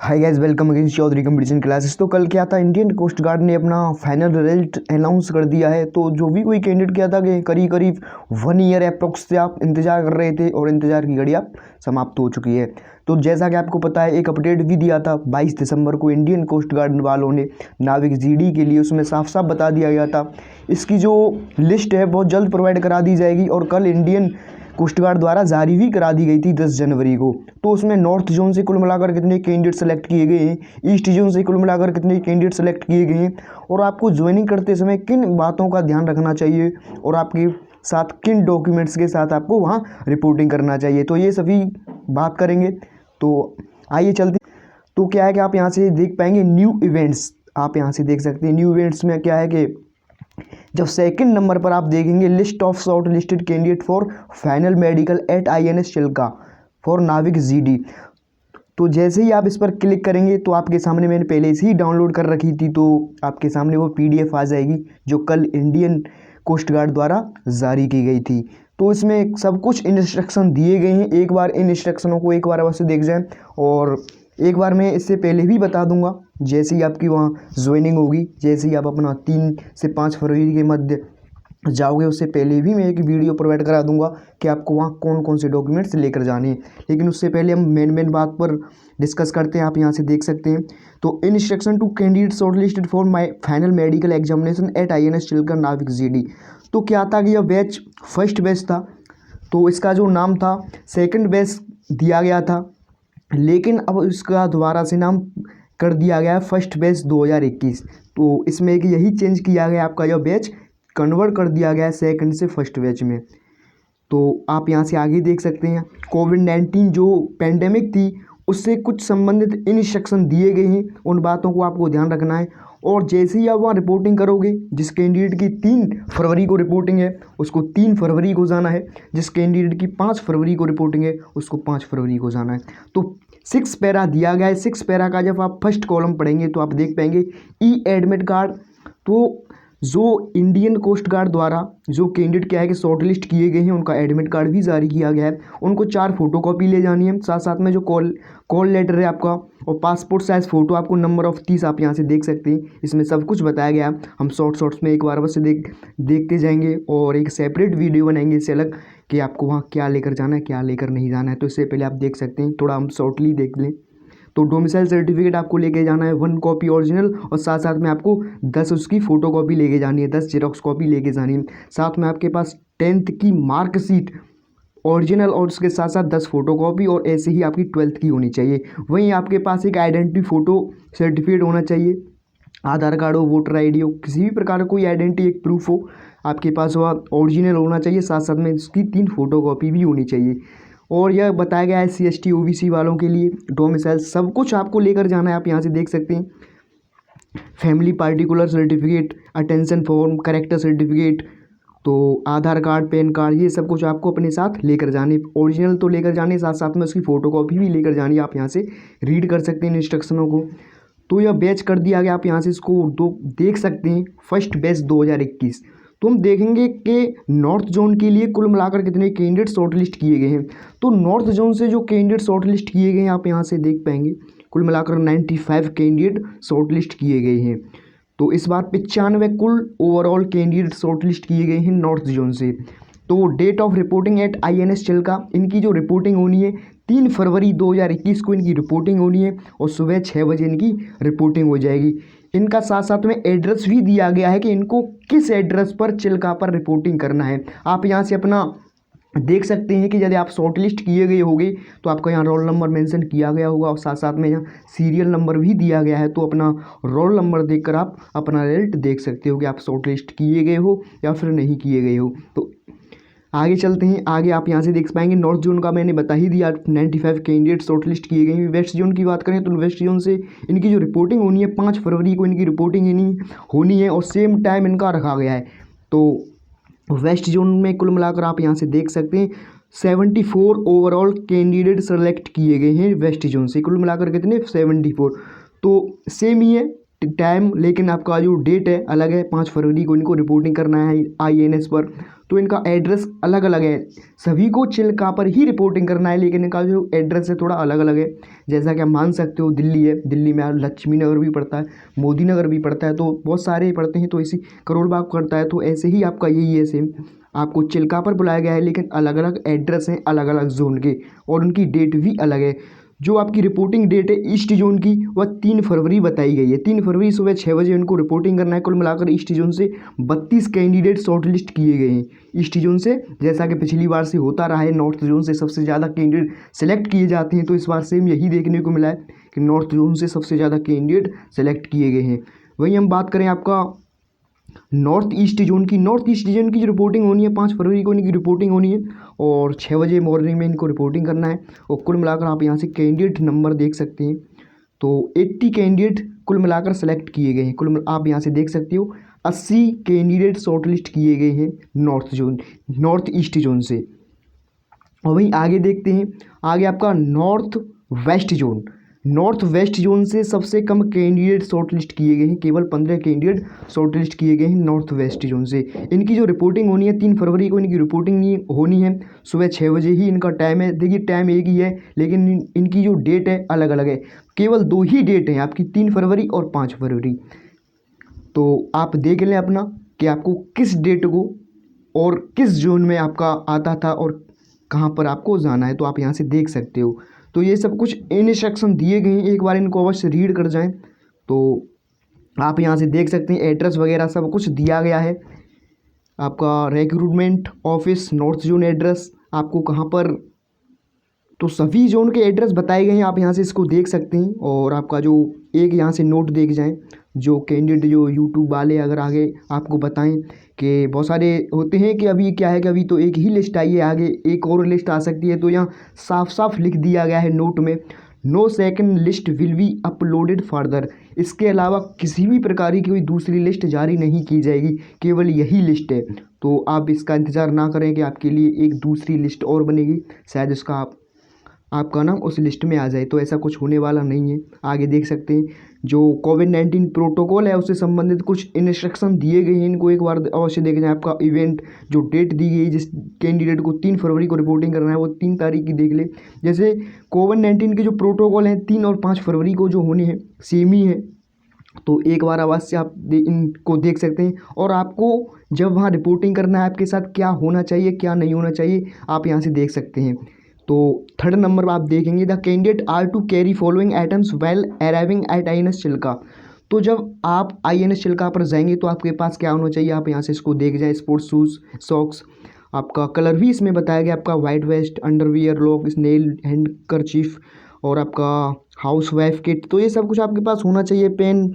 हाय guys, welcome again Chaudhary competition classes. तो कल क्या था, इंडियन कोस्ट गार्ड ने अपना फाइनल रिजल्ट अनाउंस कर दिया है। तो जो भी कोई कैंडिडेट किया था कि करीब करीब 1 ईयर अप्रोक्स से आप इंतजार कर रहे थे और इंतजार की घड़ी आप समाप्त हो चुकी है। तो जैसा कि आपको पता है, एक अपडेट भी दिया था 22 दिसंबर को इंडियन कोस्ट गार्ड वालों ने नाविक जीडी के लिए। उसमें साफ साफ बता दिया गया था इसकी जो लिस्ट है बहुत जल्द प्रोवाइड करा दी जाएगी और कल इंडियन कोस्ट गार्ड द्वारा जारी भी करा दी गई थी 10 जनवरी को। तो उसमें नॉर्थ जोन से कुल मिलाकर कितने कैंडिडेट सेलेक्ट किए गए हैं, ईस्ट जोन से कुल मिलाकर कितने कैंडिडेट सेलेक्ट किए गए हैं, और आपको ज्वाइनिंग करते समय किन बातों का ध्यान रखना चाहिए और आपके साथ किन डॉक्यूमेंट्स के साथ आपको वहाँ रिपोर्टिंग करना चाहिए, तो ये सभी बात करेंगे। तो आइए चलते। तो क्या है कि आप यहाँ से देख पाएंगे न्यू इवेंट्स, आप यहाँ से देख सकते हैं। न्यू इवेंट्स में क्या है कि जब सेकंड नंबर पर आप देखेंगे list of shortlisted candidate for final medical at INS Chilka for नाविक जीडी। तो जैसे ही आप इस पर क्लिक करेंगे तो आपके सामने, मैंने पहले से ही डाउनलोड कर रखी थी, तो आपके सामने वो PDF आ जाएगी जो कल इंडियन कोस्ट गार्ड द्वारा जारी की गई थी। तो इसमें सब कुछ इंस्ट्रक्शन दिए गए हैं। एक बार इन इंस्ट्रक्शनों को एक बार अवश्य देख जाएं। और एक बार मैं इससे पहले भी बता दूंगा, जैसे ही आपकी वहाँ ज्वाइनिंग होगी, जैसे ही आप अपना 3 से 5 फरवरी के मध्य जाओगे, उससे पहले भी मैं एक वीडियो प्रोवाइड करा दूंगा कि आपको वहाँ कौन कौन से डॉक्यूमेंट्स लेकर जाने हैं। लेकिन उससे पहले हम मेन बात पर डिस्कस करते हैं। आप यहाँ से देख सकते हैं। तो instruction to candidate shortlisted for my final medical examination at INS Chilka नाविक जीडी। तो क्या था कि यह बैच फर्स्ट बैच था, तो इसका जो नाम था सेकंड बैच दिया गया था, लेकिन अब इसका दोबारा से नाम कर दिया गया है फर्स्ट बैच 2021। तो इसमें एक यही चेंज किया गया, आपका यह बैच कन्वर्ट कर दिया गया है सेकंड से फर्स्ट बैच में। तो आप यहाँ से आगे देख सकते हैं, कोविड-19 जो पेंडेमिक थी उससे कुछ संबंधित इंस्ट्रक्शन दिए गए हैं, उन बातों को आपको ध्यान रखना है। और जैसे ही आप वहाँ रिपोर्टिंग करोगे, जिस कैंडिडेट की 3 फरवरी को रिपोर्टिंग है उसको 3 फरवरी को जाना है, जिस कैंडिडेट की 5 फरवरी को रिपोर्टिंग है उसको 5 फरवरी को जाना है। तो 6 पैरा दिया गया है। 6 पैरा का जब आप फर्स्ट कॉलम पढ़ेंगे तो आप देख पाएंगे एडमिट कार्ड। तो जो इंडियन कोस्ट गार्ड द्वारा जो कैंडिडेट क्या है कि शॉर्टलिस्ट किए गए हैं उनका एडमिट कार्ड भी जारी किया गया है। उनको 4 फोटोकॉपी ले जानी है, साथ साथ में जो कॉल लेटर है आपका और पासपोर्ट साइज़ फ़ोटो, आपको नंबर ऑफ़ 30 आप यहाँ से देख सकते हैं। इसमें सब कुछ बताया गया है। हम शॉर्ट्स में एक बार बस देखते जाएंगे और एक सेपरेट वीडियो बनाएंगे इससे अलग कि आपको वहाँ क्या लेकर जाना है, क्या लेकर नहीं जाना है। तो इससे पहले आप देख सकते हैं, थोड़ा हम शॉर्टली देख लें। तो डोमिसाइल सर्टिफिकेट आपको लेके जाना है 1 कॉपी ओरिजिनल, और साथ साथ में आपको 10 उसकी फ़ोटो कॉपी लेके जानी है, 10 जेरोक्स कॉपी लेके जानी है। साथ में आपके पास 10th की मार्कशीट ओरिजिनल और उसके साथ साथ 10 फोटो कॉपी, और ऐसे ही आपकी 12th की होनी चाहिए। वहीं आपके पास एक आइडेंटिटी फ़ोटो सर्टिफिकेट होना चाहिए, आधार कार्ड हो, वोटर ID हो, किसी भी प्रकार का कोई आइडेंटिटी एक प्रूफ हो आपके पास, वह ओरिजिनल होना चाहिए। साथ साथ में इसकी 3 फोटो कॉपी भी होनी चाहिए। और यह बताया गया है SC ST OBC वालों के लिए डोमिसाइल सब कुछ आपको लेकर जाना है। आप यहाँ से देख सकते हैं, family particular certificate, attention form, character certificate, तो आधार कार्ड, पैन कार्ड, ये सब कुछ आपको अपने साथ लेकर जाने। ओरिजिनल तो लेकर जाने, साथ साथ में उसकी फ़ोटोकॉपी भी लेकर जानी। आप यहाँ से रीड कर सकते हैं इंस्ट्रक्शनों को। तो यह बैच कर दिया गया, आप यहाँ से इसको देख सकते हैं, फर्स्ट बैच 2021। तो हम देखेंगे कि नॉर्थ जोन के लिए कुल मिलाकर कितने कैंडिडेट शॉर्टलिस्ट किए गए हैं। तो नॉर्थ जोन से जो कैंडिडेट शॉर्टलिस्ट किए गए हैं आप यहाँ से देख पाएंगे, कुल मिलाकर 95 कैंडिडेट शॉर्टलिस्ट किए गए हैं। तो इस बार 95 कुल ओवरऑल कैंडिडेट शॉर्टलिस्ट किए गए हैं नॉर्थ जोन से। तो date of reporting at INS Chilka, इनकी जो रिपोर्टिंग होनी है 3 फरवरी 2021 को इनकी रिपोर्टिंग होनी है, और सुबह 6 बजे इनकी रिपोर्टिंग हो जाएगी। इनका साथ साथ में एड्रेस भी दिया गया है कि इनको किस एड्रेस पर चिल्का पर रिपोर्टिंग करना है। आप यहाँ से अपना देख सकते हैं कि यदि आप शॉर्टलिस्ट किए गए होंगे तो आपका यहाँ रोल नंबर मेंशन किया गया होगा, और साथ साथ में यहाँ सीरियल नंबर भी दिया गया है। तो अपना रोल नंबर देखकर आप अपना रिजल्ट देख सकते हो कि आप शॉर्टलिस्ट किए गए हो या फिर नहीं किए गए हो। तो आगे चलते हैं। आगे आप यहाँ से देख पाएंगे, नॉर्थ जोन का मैंने बता ही दिया, 95 कैंडिडेट शॉर्टलिस्ट किए गए हैं। वेस्ट जोन की बात करें तो वेस्ट जोन से इनकी जो रिपोर्टिंग होनी है 5 फरवरी को इनकी रिपोर्टिंग होनी है, और सेम टाइम इनका रखा गया है। तो वेस्ट जोन में कुल मिलाकर आप यहाँ से देख सकते हैं 74 ओवरऑल कैंडिडेट सेलेक्ट किए गए हैं वेस्ट जोन से। कुल मिलाकर कितने, 74। तो सेम ही है टाइम, लेकिन आपका जो डेट है अलग है। 5 फरवरी को इनको रिपोर्टिंग करना है INS पर। तो इनका एड्रेस अलग अलग है। सभी को चिल्का पर ही रिपोर्टिंग करना है, लेकिन इनका जो एड्रेस है थोड़ा अलग अलग है। जैसा कि आप मान सकते हो दिल्ली है, दिल्ली में लक्ष्मी नगर भी पड़ता है, मोदी नगर भी पड़ता है, तो बहुत सारे पड़ते हैं। तो इसी करोल बाग पड़ता है, तो ऐसे ही आपका यही है सेम। आपको चिल्का पर बुलाया गया है, लेकिन अलग अलग एड्रेस हैं अलग अलग जोन के, और उनकी डेट भी अलग है। जो आपकी रिपोर्टिंग डेट है ईस्ट जोन की, वह 3 फरवरी बताई गई है। 3 फरवरी सुबह 6 बजे उनको रिपोर्टिंग करना है। कुल मिलाकर ईस्ट जोन से 32 कैंडिडेट शॉर्टलिस्ट किए गए हैं ईस्ट जोन से। जैसा कि पिछली बार से होता रहा है, नॉर्थ जोन से सबसे ज़्यादा कैंडिडेट सेलेक्ट किए जाते हैं, तो इस बार सेम यही देखने को मिला है कि नॉर्थ जोन से सबसे ज़्यादा कैंडिडेट सेलेक्ट किए गए हैं। वहीं हम बात करें आपका नॉर्थ ईस्ट जोन की, नॉर्थ ईस्ट जोन की जो रिपोर्टिंग होनी है 5 फरवरी को इनकी रिपोर्टिंग होनी है, और 6 बजे मॉर्निंग में इनको रिपोर्टिंग करना है। और कुल मिलाकर आप यहाँ से कैंडिडेट नंबर देख सकते हैं, तो 80 कैंडिडेट कुल मिलाकर सेलेक्ट किए गए हैं। आप यहाँ से देख सकते हो 80 कैंडिडेट शॉर्टलिस्ट किए गए हैं नॉर्थ ईस्ट जोन से। और वहीं आगे देखते हैं, आगे आपका नॉर्थ वेस्ट जोन से सबसे कम कैंडिडेट शॉर्टलिस्ट किए गए हैं, केवल 15 कैंडिडेट शॉर्टलिस्ट किए गए हैं नॉर्थ वेस्ट जोन से। इनकी जो रिपोर्टिंग होनी है 3 फरवरी को इनकी रिपोर्टिंग होनी है, सुबह 6 बजे ही इनका टाइम है। देखिए टाइम एक ही है, लेकिन इनकी जो डेट है अलग अलग है। केवल 2 ही डेट हैं आपकी, 3 फरवरी और 5 फरवरी। तो आप देख लें अपना कि आपको किस डेट को और किस जोन में आपका आता था और कहाँ पर आपको जाना है, तो आप यहाँ से देख सकते हो। तो ये सब कुछ इंस्ट्रक्शन दिए गए हैं, एक बार इनको अवश्य रीड कर जाएं। तो आप यहाँ से देख सकते हैं एड्रेस वगैरह सब कुछ दिया गया है। आपका recruitment office north zone address आपको कहाँ पर, तो सभी जोन के एड्रेस बताए गए हैं, आप यहाँ से इसको देख सकते हैं। और आपका जो एक यहाँ से नोट देख जाएं, जो कैंडिडेट जो यूट्यूब वाले अगर आगे आपको बताएं कि बहुत सारे होते हैं कि अभी क्या है कि अभी तो एक ही लिस्ट आई है, आगे एक और लिस्ट आ सकती है, तो यहाँ साफ साफ लिख दिया गया है नोट में, no second list will be uploaded further. इसके अलावा किसी भी प्रकार की कोई दूसरी लिस्ट जारी नहीं की जाएगी, केवल यही लिस्ट है। तो आप इसका इंतज़ार ना करें कि आपके लिए एक दूसरी लिस्ट और बनेगी, शायद उसका आपका नाम उस लिस्ट में आ जाए, तो ऐसा कुछ होने वाला नहीं है। आगे देख सकते हैं जो कोविड-19 प्रोटोकॉल है उससे संबंधित कुछ इंस्ट्रक्शन दिए गए हैं, इनको एक बार अवश्य देख जाएं। आपका इवेंट जो डेट दी गई जिस कैंडिडेट को 3 फरवरी को रिपोर्टिंग करना है, वो 3 तारीख की देख ले। जैसे कोविड-19 के जो प्रोटोकॉल हैं 3 और 5 फरवरी को जो होने हैं सेम ही है, तो एक बार अवश्य आप इनको देख सकते हैं। और आपको जब वहाँ रिपोर्टिंग करना है आपके साथ क्या होना चाहिए क्या नहीं होना चाहिए, आप यहाँ से देख सकते हैं। तो 3rd नंबर पर आप देखेंगे, the candidate are to carry following items while arriving at INS Chilka. तो जब आप INS चिल्का पर जाएंगे तो आपके पास क्या होना चाहिए, आप यहाँ से इसको देख जाएं। स्पोर्ट्स शूज़, सॉक्स, आपका कलर भी इसमें बताया गया, आपका वाइट वेस्ट, अंडरवियर, लॉक, स्नेल हैंड करचीफ, और आपका हाउस वाइफ किट, तो ये सब कुछ आपके पास होना चाहिए। पेन,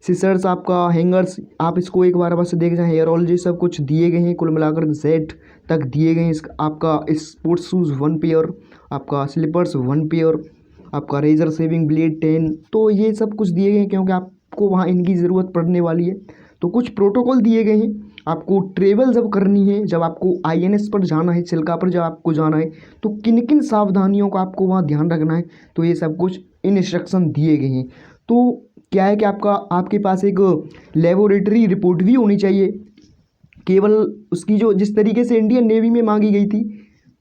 सीजर्स, आपका हैंगर्स, आप इसको एक बार बस देख जाएं। हेयर ऑयल, ये सब कुछ दिए गए हैं, कुल मिलाकर Z तक दिए गए हैं। आपका स्पोर्ट्स शूज़ 1 पेयर, आपका स्लीपर्स 1 पेयर, आपका रेजर शेविंग ब्लेड 10, तो ये सब कुछ दिए गए हैं क्योंकि आपको वहाँ इनकी ज़रूरत पड़ने वाली है। तो कुछ प्रोटोकॉल दिए गए हैं, आपको ट्रेवल जब करनी है, जब आपको INS पर जाना है, चिल्का पर जब आपको जाना है, तो किन किन सावधानियों का आपको वहाँ ध्यान रखना है, तो ये सब कुछ इंस्ट्रक्शन दिए गए हैं। तो क्या है कि आपके पास एक लेबोरेटरी रिपोर्ट भी होनी चाहिए, केवल उसकी जो जिस तरीके से इंडियन नेवी में मांगी गई थी,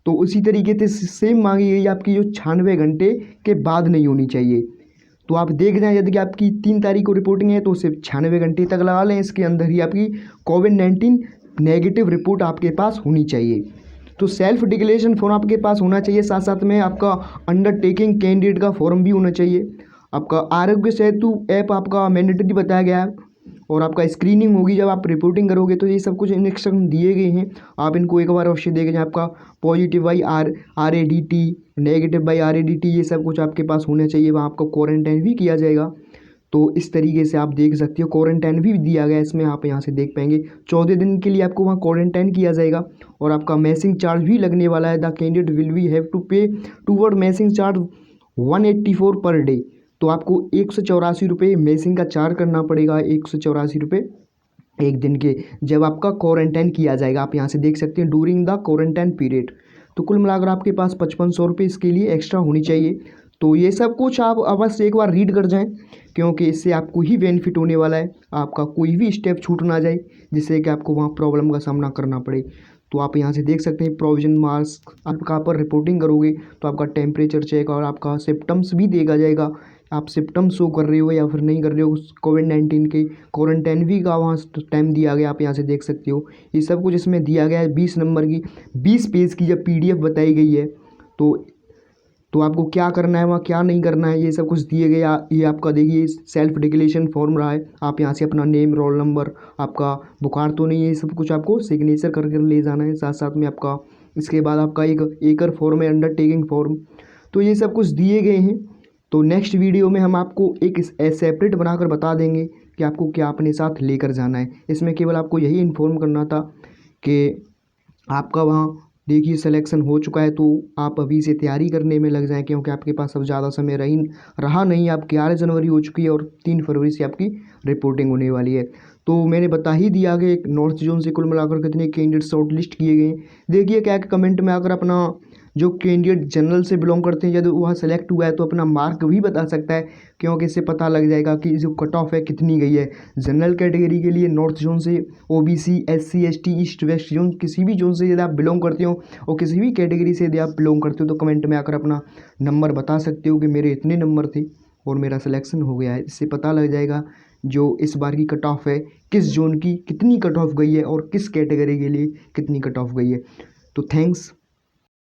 तो उसी तरीके से सेम मांगी गई आपकी, जो 96 घंटे के बाद नहीं होनी चाहिए। तो आप देख जाएं, यदि आपकी 3 तारीख को रिपोर्टिंग है तो सिर्फ 96 घंटे तक लगा लें, इसके अंदर ही आपकी कोविड-19 नेगेटिव रिपोर्ट आपके पास होनी चाहिए। तो सेल्फ डिक्लेरेशन फॉर्म आपके पास होना चाहिए, साथ साथ में आपका अंडरटेकिंग कैंडिडेट का फॉर्म भी होना चाहिए। आपका आरोग्य सेतु ऐप आपका मैंडेटरी बताया गया है, और आपका स्क्रीनिंग होगी जब आप रिपोर्टिंग करोगे, तो ये सब कुछ इंस्ट्रक्शन दिए गए हैं, आप इनको एक बार अवश्य देखें। आपका positive by RADT, negative by RADT, ये सब कुछ आपके पास होना चाहिए। वहाँ आपको क्वारंटाइन भी किया जाएगा, तो इस तरीके से आप देख सकते हो। क्वारंटाइन भी दिया गया है इसमें, आप यहाँ से देख पाएंगे 14 दिन के लिए आपको वहाँ क्वारंटाइन किया जाएगा, और आपका मैसिंग चार्ज भी लगने वाला है। The candidate will be have to pay toward messing charge 184 per day, तो आपको 184 रुपये मैसिंग का चार्ज करना पड़ेगा, 184 रुपये एक दिन के, जब आपका क्वारंटाइन किया जाएगा। आप यहाँ से देख सकते हैं ड्यूरिंग द क्वारंटाइन पीरियड। तो कुल मिलाकर आपके पास 5500 रुपये इसके लिए एक्स्ट्रा होनी चाहिए। तो ये सब कुछ आप अवश्य एक बार रीड कर जाएं, क्योंकि इससे आपको ही बेनिफिट होने वाला है, आपका कोई भी स्टेप छूट ना जाए जिससे कि आपको वहाँ प्रॉब्लम का सामना करना पड़े। तो आप यहाँ से देख सकते हैं प्रोविजन मार्क्स। आप कहाँ पर रिपोर्टिंग करोगे तो आपका टेम्परेचर चेक और आपका सिम्टम्स भी देखा जाएगा, आप सिम्टम्स शो कर रहे हो या फिर नहीं कर रहे हो। कोविड-19 के क्वारंटाइन भी का वहाँ टाइम दिया गया, आप यहाँ से देख सकते हो। ये सब कुछ इसमें दिया गया है। 20 नंबर की 20 पेज की जब PDF बताई गई है तो आपको क्या करना है, वहाँ क्या नहीं करना है, ये सब कुछ दिए गए। ये आपका देखिए सेल्फ डिक्लेरेशन फॉर्म रहा है। आप यहाँ से अपना नेम, रोल नंबर, आपका बुखार तो नहीं है, ये सब कुछ आपको सिग्नेचर करके ले जाना है। साथ साथ में आपका इसके बाद आपका एक एकर फॉर्म है, अंडरटेकिंग फॉर्म। तो ये सब कुछ दिए गए हैं। तो नेक्स्ट वीडियो में हम आपको एक सेपरेट बनाकर बता देंगे कि आपको क्या अपने साथ लेकर जाना है। इसमें केवल आपको यही इन्फॉर्म करना था कि आपका वहाँ देखिए सिलेक्शन हो चुका है, तो आप अभी से तैयारी करने में लग जाएं, क्योंकि आपके पास अब ज़्यादा समय रहा नहीं। आपकी 11 जनवरी हो चुकी है और 3 फरवरी से आपकी रिपोर्टिंग होने वाली है। तो मैंने बता ही दिया कि नॉर्थ जोन से कुल मिलाकर कितने कैंडिडेट शॉर्ट लिस्ट किए गए। देखिए क्या कमेंट में आकर अपना जो कैंडिडेट जनरल से बिलोंग करते हैं यदि वह सेलेक्ट हुआ है तो अपना मार्क भी बता सकता है, क्योंकि इससे पता लग जाएगा कि जो कट ऑफ है कितनी गई है। जनरल कैटेगरी के लिए नॉर्थ जोन से OBC, SC, ST, east west zone, किसी भी जोन से यदि आप बिलोंग करते हो और किसी भी कैटेगरी से यदि आप बिलोंग करते हो तो कमेंट में आकर अपना नंबर बता सकते हो कि मेरे इतने नंबर थे और मेरा सिलेक्शन हो गया है। इससे पता लग जाएगा जो इस बार की कट ऑफ है किस जोन की कितनी कट ऑफ गई है और किस कैटेगरी के लिए कितनी कट ऑफ गई है। तो थैंक्स।